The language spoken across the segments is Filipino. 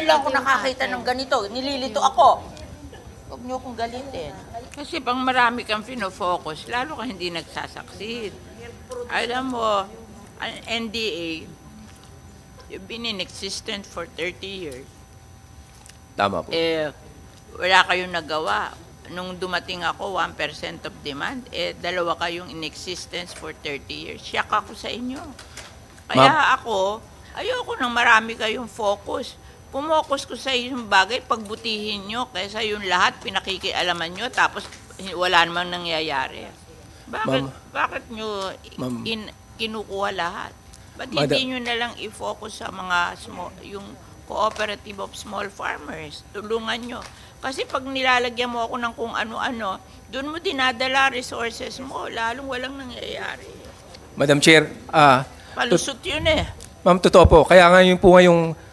ngayon lang ako nakakita ng ganito. Nililito ako. Huwag niyo akong galitin. Kasi pang marami kang pinofocus, lalo ka hindi nagsasucceed. Alam mo, ang NDA, you've been in existence for 30 years. Tama po. Wala kayong nagawa. Nung dumating ako, 1% of demand, dalawa kayong in existence for 30 years. Siyak ako sa inyo. Kaya ako, ayoko nang marami kayong focus. Pumokus ko sa yung bagay, pagbutihin nyo, kaysa yung lahat pinakikialaman nyo, tapos wala namang nangyayari. Bakit nyo kinukuha lahat? Ba't hindi nyo nalang i-focus sa mga yung cooperative of small farmers? Tulungan nyo. Kasi pag nilalagyan mo ako ng kung ano-ano, doon mo dinadala resources mo, lalong walang nangyayari. Madam Chair, palusot yun Ma'am, totoo po. Kaya nga yung po ngayong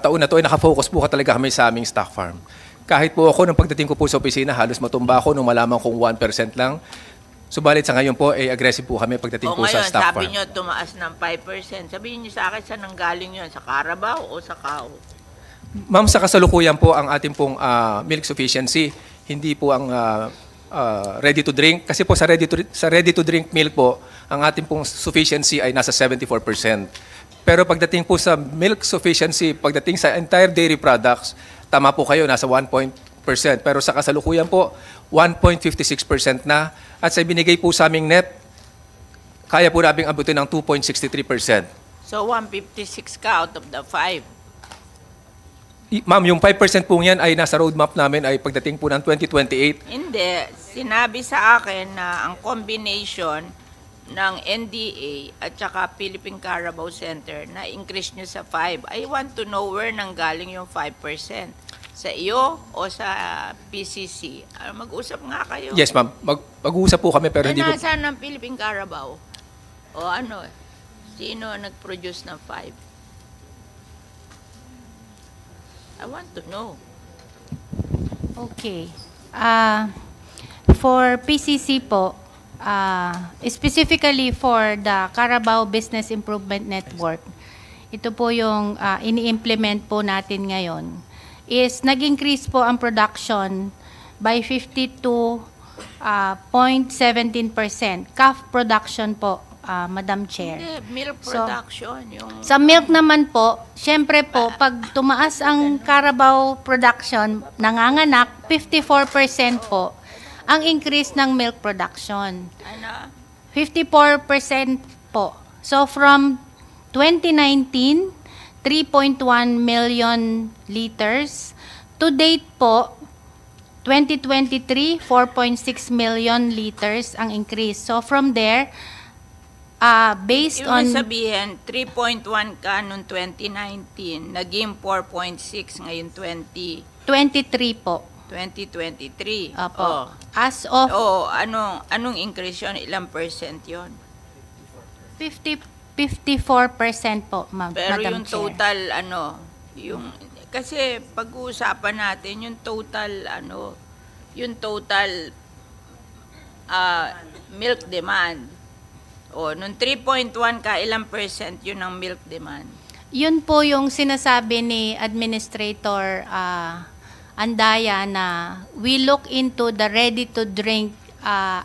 taon na to ay nakafocus po talaga kami sa aming stock farm. Kahit po ako, nung pagdating ko po sa opisina, halos matumba ako nung malaman kong 1% lang. Subalit sa ngayon po, aggressive po kami pagdating po sa stock farm. Sabi nyo, tumaas ng 5%. Sabihin nyo sa akin, saan nanggaling yun? Sa Carabao o sa Kao? Ma'am, sa kasalukuyan po ang ating pong milk sufficiency, hindi po ang ready to drink. Kasi po sa ready to drink milk po, ang ating pong sufficiency ay nasa 74%. Pero pagdating po sa milk sufficiency, pagdating sa entire dairy products, tama po kayo, nasa 1%. Pero sa kasalukuyan po, 1.56% na. At sa binigay po sa aming net, kaya po namin abutin ng 2.63%. So 156 ka out of the 5. Ma'am, yung 5% po yan ay nasa roadmap namin ay pagdating po ng 2028. Hindi. Sinabi sa akin na ang combination ng NDA at saka Philippine Carabao Center na increase nyo sa 5. I want to know where nanggaling yung 5%. Sa iyo o sa PCC? Mag-usap nga kayo. Yes, ma'am. Mag-uusap po kami pero hindi po... Nasaan ng Philippine Carabao? O ano? Sino nag-produce ng 5? I want to know. Okay. For PCC po, specifically for the Carabao Business Improvement Network, ito po yung ini-implement po natin ngayon, is nag-increase po ang production by 52.17%. Calf production po, Madam Chair. Hindi, milk production. Sa milk naman po, syempre po, pag tumaas ang Carabao production, nanganganak, 54% po ang increase ng milk production. Ano? 54% po. So from 2019, 3.1 million liters. To date po, 2023, 4.6 million liters ang increase. So from there, based on... Ibig sabihin, 3.1 ka noong 2019, naging 4.6 ngayon 23 po. 2023. Opo. Oh. As of... Anong increase yun? Ilang percent yun? 54% po, Madam Chair. Pero yung total, kasi pag-uusapan natin, yung total milk demand. Nung 3.1 ka, ilang percent yun ang milk demand? Yun po yung sinasabi ni Administrator Andaya na we look into the ready-to-drink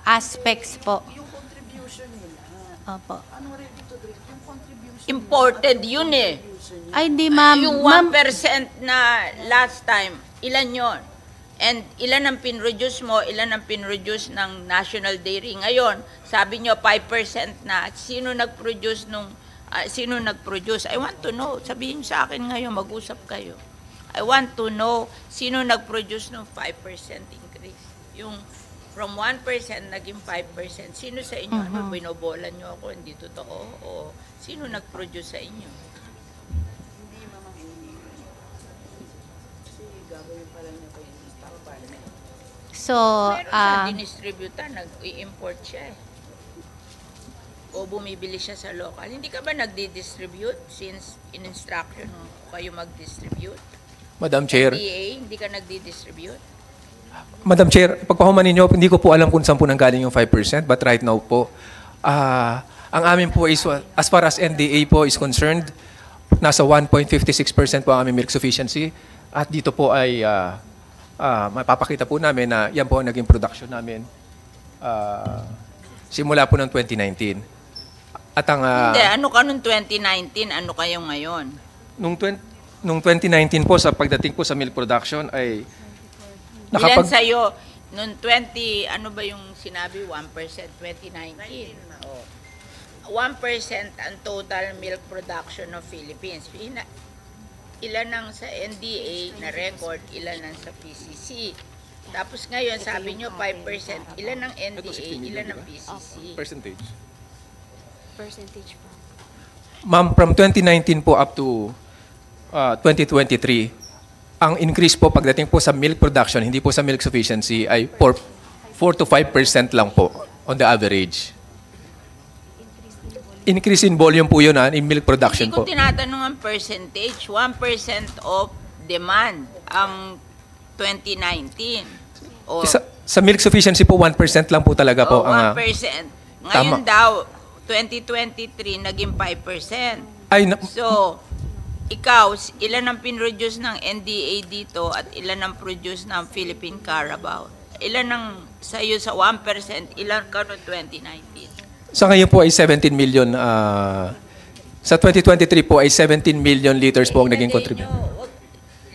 aspects po. Yung contribution nila. Opo. Anong ready-to-drink? Yung contribution Imported yun eh. Ay, di ma'am. Yung 1% na last time, ilan yon? And ilan ang pinroduce mo, ilan ang pinroduce ng National Dairy ngayon? Sabi nyo 5% na. Sino nag-produce sino nag-produce? I want to know. Sabihin sa akin ngayon, mag-usap kayo. I want to know sino nag-produce ng 5% increase. Yung from 1% naging 5%. Sino sa inyo? Ano, binobola nyo ako? Hindi totoo? O sino nag-produce sa inyo? Hindi mamang hindi. Kasi gagawin pala niya kayo ng stock farm. So, Meron sa dinistributan, nag-i-import siya eh. O bumibili siya sa local. Hindi ka ba nagdi-distribute since in-instruction mo kayo mag-distribute? Madam Chair. DA, hindi ka nagdi-distribute? Madam Chair, pagpahuman ninyo, hindi ko po alam kung saan po nanggaling yung 5%, but right now po, ang amin po is, as far as NDA po is concerned, nasa 1.56% po ang aming milk sufficiency. At dito po ay mapapakita po namin na yan po ang naging production namin simula po ng 2019. At ang Hindi, ano ka nung 2019? Ano kayo ngayon? nung 2019 po sa pagdating po sa milk production ay Ilan sa'yo? Nung 20, ano ba yung sinabi? 1% 2019. Oh. 1% ang total milk production ng Philippines. Ilan ang sa NDA na record, ilan ang sa PCC. Tapos ngayon, sabi nyo 5%. Ilan ang NDA, ilan ang PCC. percentage. Percentage po. Ma'am, from 2019 po up to 2023, ang increase po pagdating po sa milk production, hindi po sa milk sufficiency, ay 4 to 5% lang po on the average. Increase in volume po yun in milk production Hindi ko po. tinatanong ang percentage. 1% of demand ang 2019. O, Sa milk sufficiency po, 1% lang po talaga po. o 1%. Ngayon tama. daw, 2023, naging 5%. Ay, So, ikaw, ilan ang pinroduce ng NDA dito at ilan ang produce ng Philippine Carabao? Ilan ang sa'yo sa 1%, ilan ka noong 2019? sa ngayon po ay 17 million. Sa 2023 po ay 17 million liters po ang naging contribution.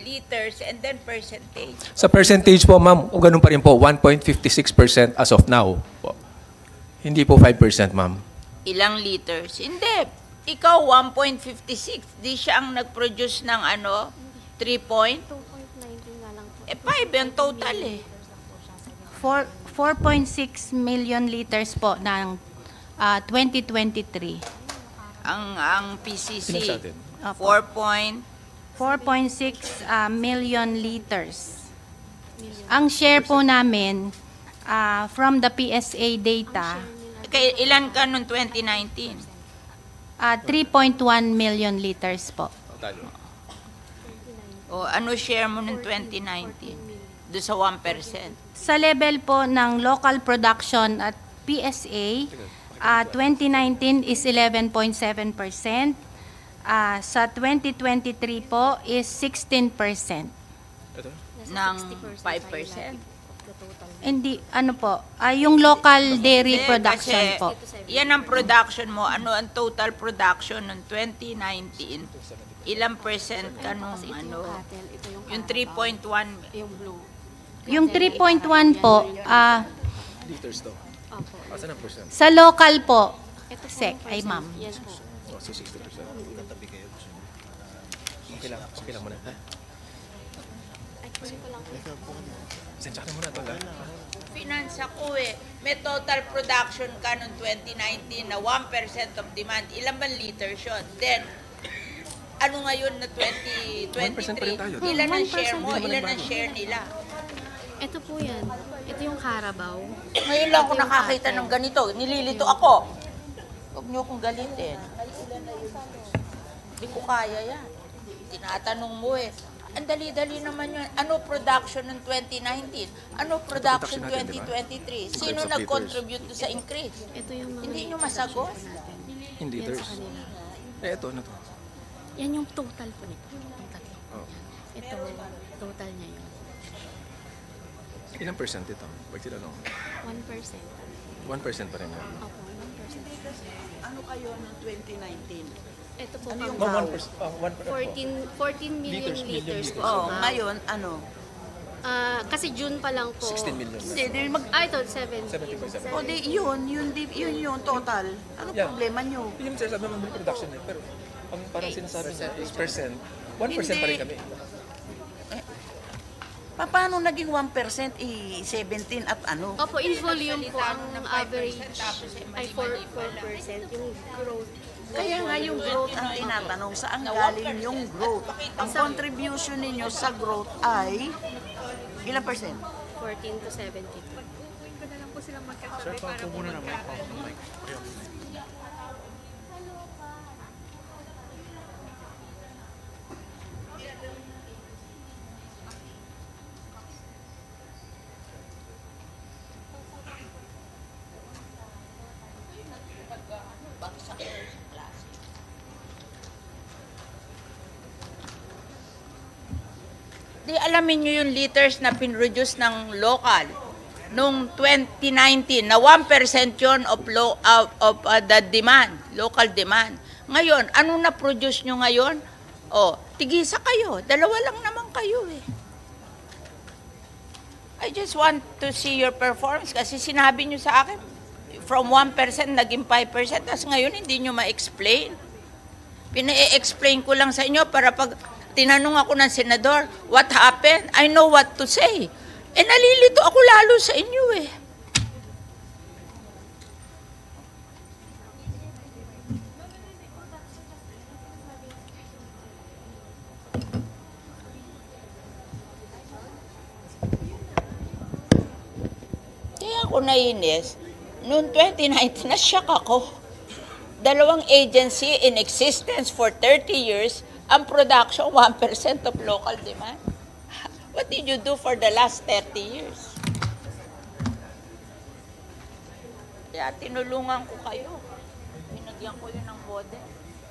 Liters and then percentage. Sa percentage po, ma'am, o ganun pa rin po, 1.56% as of now po. Hindi po 5%, ma'am. Ilang liters? Hindi. Ikaw, 1.56. Di siya ang nag-produce ng 3 point? 2.19 nga lang po. 5 yung total eh. 4.6 million liters po ng 2023. Ang PCC. Ilan sa atin? 4.6 million liters. Ang share po namin from the PSA data, Ilan ka noong 2019? 3.1 million liters po. O ano share mo noong 2019? Doon sa 1%. Sa level po ng local production at PSA, 2019 is 11.7%. Sa 2023 po is 16%. Ng 5%. Hindi, ano po, yung local dairy Hindi, production kasi po. Yan ang production mo. Ano ang total production ng 2019? Ilang percent ka nung yung 3.1? Yung blue. Yung 3.1 po, Liters to. Asan ang percent? sa local po, Ito po Sec, yung ay percent. ma'am. Yes po. So 60%. Okay lang muna. Ha? Ay, kunin ko lang po. Sensya ka na muna, tol. Finance ako eh. May total production ka noong 2019 na 1% of demand. Ilan bang liters yun? Then, ano ngayon na 1% pa rin tayo. 2023? Ilan ang share 1% mo? Ilan ang share nila? Ito po yan. Ito yung Carabao. Ngayon lang ako nakakita ng ganito. Nililito ako. Huwag niyo akong galitin. Hindi ko kaya yan. Tinatanong mo eh. Ang dali-dali naman yun. Ano production ng 2019? Ano production Production natin, 2023? In Sino terms of nag-contribute doon sa increase? Ito yung mga... Hindi nyo masagot? In Yan liters. sa kanila. Ito, ano to? Yan yung total po nito. Yung tatlo. Oh. Ito, total niya yun. Ilang percent ito? Pag tinanong. 1%. 1% pa rin yan. Opo, 1%. Ano kayo noong 2019? Ito po, Ano yung ma'am. 14 million liters po. Oh, ma'am. ngayon, ano? Kasi June pa lang po. 16 million. Hindi, di Ito, 70. 70.7. O di, yun yung total. Ano Yeah. problema nyo? Yung sinasabi naman ng production eh. Pero ang parang sinasabi sa is percent, 1% pa rin kami. Paano naging 1% 17 at ano? Opo, in volume po, ang average ay 4%. Yung growth. Kaya nga yung growth ang tinatanong, saan galing yung growth? Ang contribution ninyo sa growth ay ilang percent? 14 to 72. Di alamin nyo yung liters na pinroduce ng local noong 2019 na 1% yun of the demand, local demand. Ngayon, anong na-produce nyo ngayon? O, tigisa kayo. Dalawa lang naman kayo eh. I just want to see your performance kasi sinabi nyo sa akin, from 1% naging 5%, tapos ngayon hindi nyo ma-explain. Pina-explain ko lang sa inyo para pag tinanong ako ng senador, what happened? I know what to say. Eh, nalilito ako lalo sa inyo eh. Kaya ako nainis, noong 2019, na-shock ako. Dalawang agency in existence for 30 years, ang production 1% of local demand. What did you do for the last 30 years? Kaya tinulungan ko kayo. Binagyan ko yun ng model.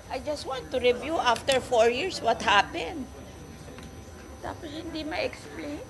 I just want to review after 4 years what happened. Tapos hindi ma-explain.